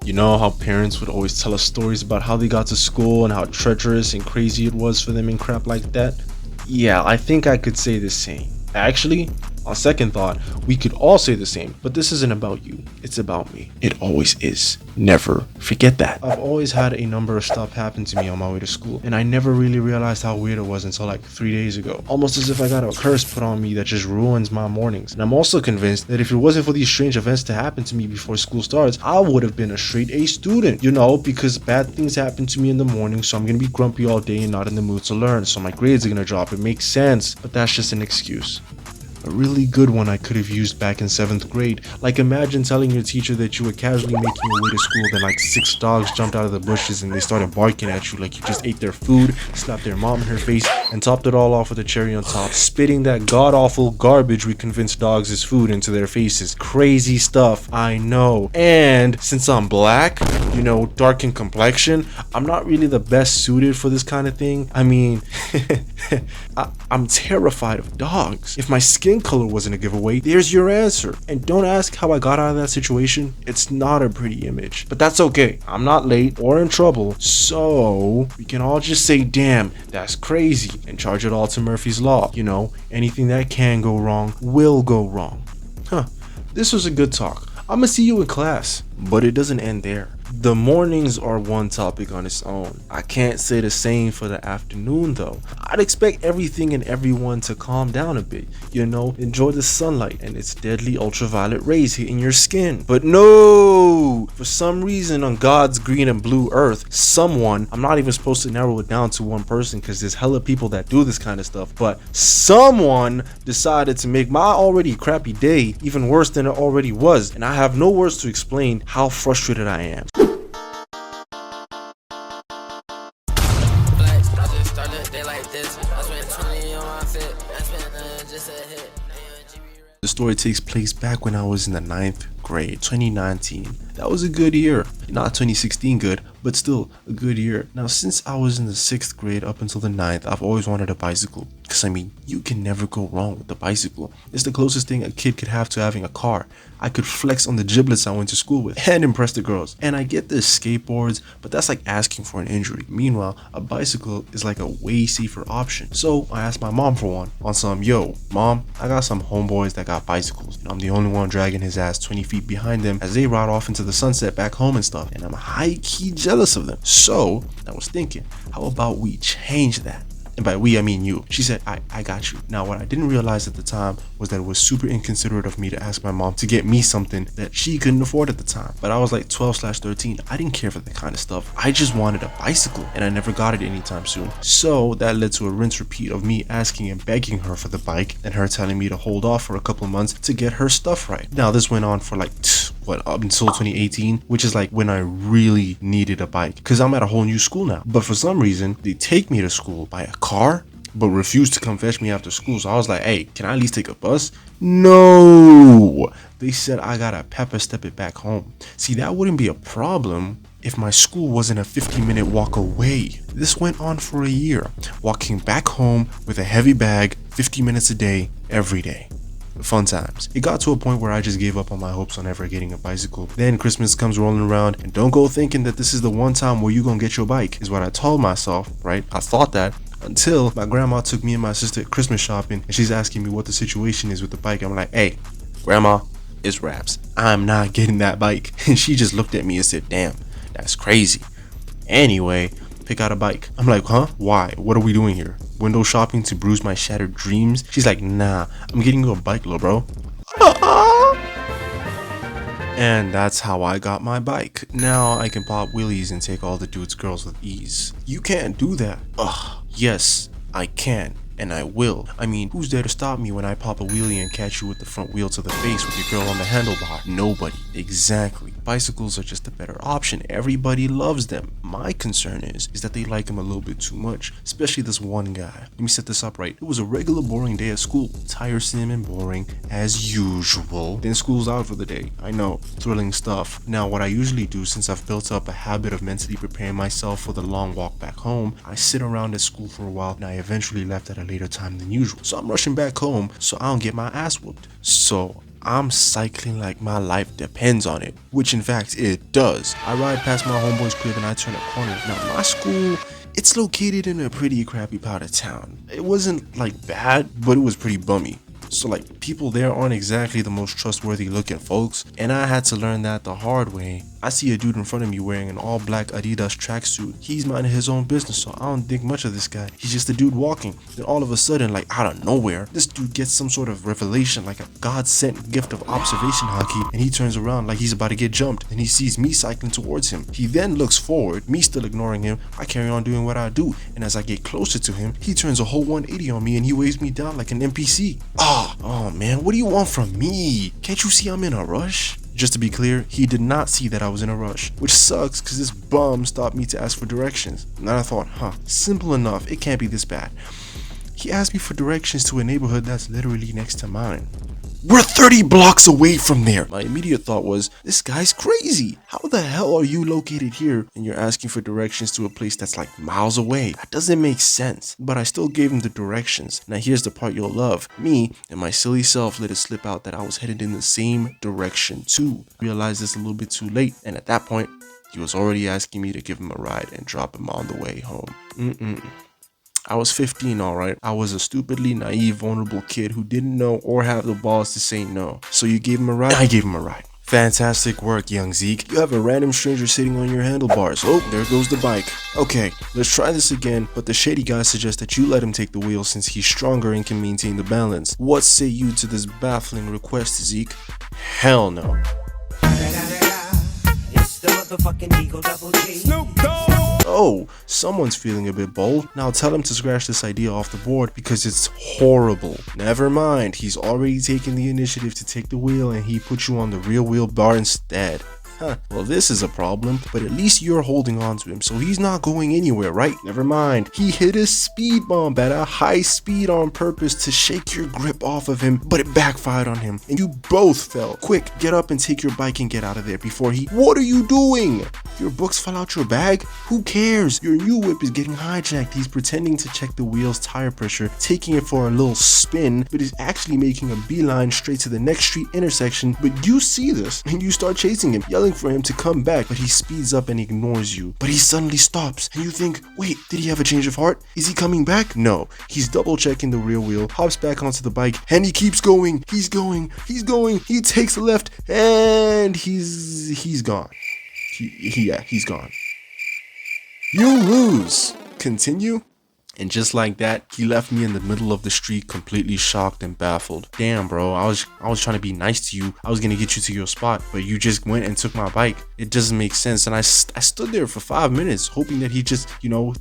You know how parents would always tell us stories about how they got to school and how treacherous and crazy it was for them and crap like that? Yeah, I think I could say the same. Actually, on second thought, we could all say the same, but this isn't about you, it's about me. It always is. Never forget that. I've always had a number of stuff happen to me on my way to school, and I never really realized how weird it was until like 3 days ago. Almost as if I got a curse put on me that just ruins my mornings. And I'm also convinced that if it wasn't for these strange events to happen to me before school starts, I would have been a straight A student, you know, because bad things happen to me in the morning, so I'm gonna be grumpy all day and not in the mood to learn, so my grades are gonna drop. It makes sense, but that's just an excuse. A really good one I could have used back in 7th grade. Like, imagine telling your teacher that you were casually making your way to school, then like 6 dogs jumped out of the bushes and they started barking at you like you just ate their food, slapped their mom in her face, and topped it all off with a cherry on top, spitting that god-awful garbage we convinced dogs is food into their faces. Crazy stuff, I know. And since I'm black, you know, dark in complexion, I'm not really the best suited for this kind of thing. I mean, I'm terrified of dogs. If my skin color wasn't a giveaway, there's your answer. And don't ask how I got out of that situation. It's not a pretty image, but that's okay. I'm not late or in trouble, so we can all just say, damn, that's crazy, and charge it all to Murphy's Law. You know, anything that can go wrong will go wrong. This was a good talk. I'm gonna see you in class, but it doesn't end there. The mornings are one topic on its own. I can't say the same for the afternoon though. I'd expect everything and everyone to calm down a bit, you know, enjoy the sunlight and its deadly ultraviolet rays hitting your skin. But no! For some reason on God's green and blue earth, someone, I'm not even supposed to narrow it down to one person because there's hella people that do this kind of stuff, but someone decided to make my already crappy day even worse than it already was, and I have no words to explain how frustrated I am. The story takes place back when I was in the 9th grade, 2019. That was a good year. Not 2016 good, but still a good year. Now, since I was in the 6th grade up until the 9th, I've always wanted a bicycle. Because I mean, you can never go wrong with the bicycle. It's the closest thing a kid could have to having a car. I could flex on the giblets I went to school with and impress the girls. And I get the skateboards, but that's like asking for an injury. Meanwhile, a bicycle is like a way safer option. So I asked my mom for one on some, yo, mom, I got some homeboys that got bicycles. And I'm the only one dragging his ass 20 feet behind them as they ride off into the sunset back home and stuff. And I'm high-key jealous of them. So I was thinking, how about we change that? And by we, I mean you. She said, I got you. Now, what I didn't realize at the time was that it was super inconsiderate of me to ask my mom to get me something that she couldn't afford at the time. But I was like 12/13. I didn't care for that kind of stuff. I just wanted a bicycle, and I never got it anytime soon. So that led to a rinse repeat of me asking and begging her for the bike, and her telling me to hold off for a couple months to get her stuff right. Now, this went on for like up until 2018, which is like when I really needed a bike, because I'm at a whole new school now. But for some reason, they take me to school by a car, but refuse to come fetch me after school. So I was like, hey, can I at least take a bus? No! They said I gotta pepper step it back home. See, that wouldn't be a problem if my school wasn't a 50-minute walk away. This went on for a year, walking back home with a heavy bag, 50 minutes a day, every day. Fun times. It got to a point where I just gave up on my hopes on ever getting a bicycle. Then Christmas comes rolling around, and don't go thinking that this is the one time where you gonna get your bike, is what I told myself, right? I thought that until my grandma took me and my sister Christmas shopping, and she's asking me what the situation is with the bike. I'm like, hey, grandma, it's wraps. I'm not getting that bike. And she just looked at me and said, damn, that's crazy. Anyway, pick out a bike. I'm like, huh? Why? What are we doing here? Window shopping to bruise my shattered dreams? She's like, nah, I'm getting you a bike, little bro. And that's how I got my bike. Now I can pop wheelies and take all the dudes' girls with ease. You can't do that. Ugh, yes, I can. And I will. I mean, who's there to stop me when I pop a wheelie and catch you with the front wheel to the face with your girl on the handlebar? Nobody. Exactly. Bicycles are just a better option. Everybody loves them. My concern is that they like them a little bit too much, especially this one guy. Let me set this up right. It was a regular boring day at school. Tiresome and boring as usual. Then school's out for the day. I know. Thrilling stuff. Now, what I usually do, since I've built up a habit of mentally preparing myself for the long walk back home, I sit around at school for a while, and I eventually left at a later time than usual. So I'm rushing back home so I don't get my ass whooped. So I'm cycling like my life depends on it, which in fact it does. I ride past my homeboy's crib and I turn a corner. Now my school, it's located in a pretty crappy part of town. It wasn't like bad, but it was pretty bummy. So like people there aren't exactly the most trustworthy looking folks, and I had to learn that the hard way. I see a dude in front of me wearing an all black Adidas tracksuit. He's minding his own business, so I don't think much of this guy. He's just a dude walking. Then all of a sudden, like out of nowhere, this dude gets some sort of revelation, like a God-sent gift of observation hockey, and he turns around like he's about to get jumped, and he sees me cycling towards him. He then looks forward, me still ignoring him. I carry on doing what I do, and as I get closer to him, he turns a whole 180 on me and he waves me down like an NPC. Oh man, what do you want from me? Can't you see I'm in a rush? Just to be clear, he did not see that I was in a rush, which sucks because this bum stopped me to ask for directions. And I thought, simple enough, it can't be this bad. He asked me for directions to a neighborhood that's literally next to mine. We're 30 blocks away from there. My immediate thought was, this guy's crazy. How the hell are you located here and you're asking for directions to a place that's like miles away? That doesn't make sense. But I still gave him the directions. Now here's the part you'll love. Me and my silly self let it slip out that I was headed in the same direction too. I realized this a little bit too late, and at that point, he was already asking me to give him a ride and drop him on the way home. I was 15, alright. I was a stupidly naive, vulnerable kid who didn't know or have the balls to say no. So you gave him a ride? I gave him a ride. Fantastic work, young Zeke. You have a random stranger sitting on your handlebars. Oh, there goes the bike. Okay, let's try this again, but the shady guy suggests that you let him take the wheel since he's stronger and can maintain the balance. What say you to this baffling request, Zeke? Hell no. It's the motherfucking Eagle Double G. Snoop Dogg. Oh, someone's feeling a bit bold. Now tell him to scratch this idea off the board because it's horrible. Never mind, he's already taken the initiative to take the wheel and he put you on the rear wheel bar instead. Well, this is a problem, but at least you're holding on to him, so he's not going anywhere, right? Never mind. He hit a speed bump at a high speed on purpose to shake your grip off of him, but it backfired on him, and you both fell. Quick, get up and take your bike and get out of there before he... What are you doing? Your books fell out your bag? Who cares? Your new whip is getting hijacked. He's pretending to check the wheel's tire pressure, taking it for a little spin, but is actually making a beeline straight to the next street intersection, but you see this, and you start chasing him, yelling for him to come back, but he speeds up and ignores you. But he suddenly stops, and you think, wait, did he have a change of heart? Is he coming back? No, he's double checking the rear wheel, hops back onto the bike, and he keeps going. He's going. He takes a left, and he's gone. He's gone. You lose. Continue. And just like that, he left me in the middle of the street completely shocked and baffled. Damn, bro, I was trying to be nice to you. I was gonna get you to your spot, but you just went and took my bike. It doesn't make sense. And I stood there for 5 minutes hoping that he just,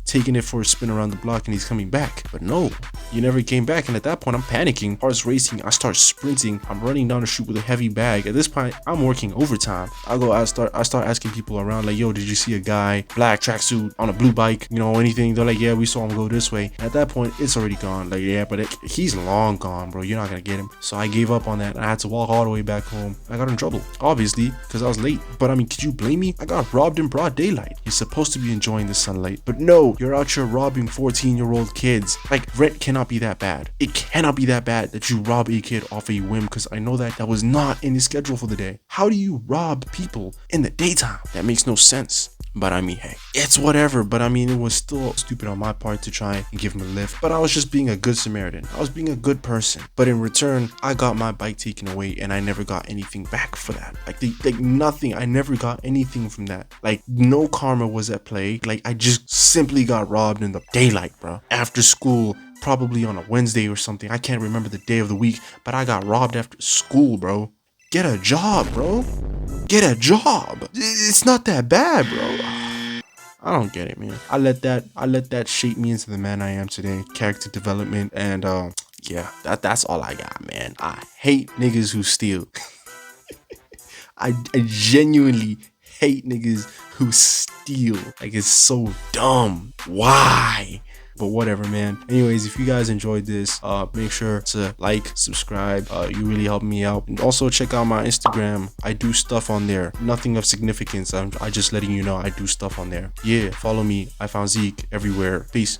taking it for a spin around the block and he's coming back. But no, you never came back. And at that point, I'm panicking, heart's racing. I start sprinting. I'm running down the street with a heavy bag. At this point, I'm working overtime. I start asking people around, like, yo, did you see a guy, black tracksuit on a blue bike, anything? They're like, yeah, we saw him go this way. At that point, it's already gone. Like, yeah, but he's long gone, bro. You're not gonna get him. So I gave up on that. I had to walk all the way back home. I got in trouble, obviously, because I was late. But I mean, could you blame me? I got robbed in broad daylight. You're supposed to be enjoying the sunlight, but no, you're out here robbing 14-year-old kids. Like, rent cannot be that bad. It cannot be that bad that you rob a kid off a whim, because I know that was not in his schedule for the day. How do you rob people in the daytime? That makes no sense. But I mean, hey, it's whatever. But I mean, it was still stupid on my part to try and give him a lift. But I was just being a good Samaritan. I was being a good person. But in return, I got my bike taken away and I never got anything back for that. Like nothing. I never got anything from that. Like, no karma was at play. Like, I just simply got robbed in the daylight, bro. After school, probably on a Wednesday or something. I can't remember the day of the week, but I got robbed after school, bro. Get a job, bro. Get a job. It's not that bad, bro. I don't get it, man. I let that shape me into the man I am today. Character development, and yeah, that's all I got, man. I hate niggas who steal. I genuinely hate niggas who steal. Like, it's so dumb. Why? But whatever, man. Anyways, if you guys enjoyed this, make sure to like, subscribe. You really help me out. And also check out my Instagram. I do stuff on there. Nothing of significance. I just letting you know I do stuff on there. Yeah, follow me. I found Zeke everywhere. Peace.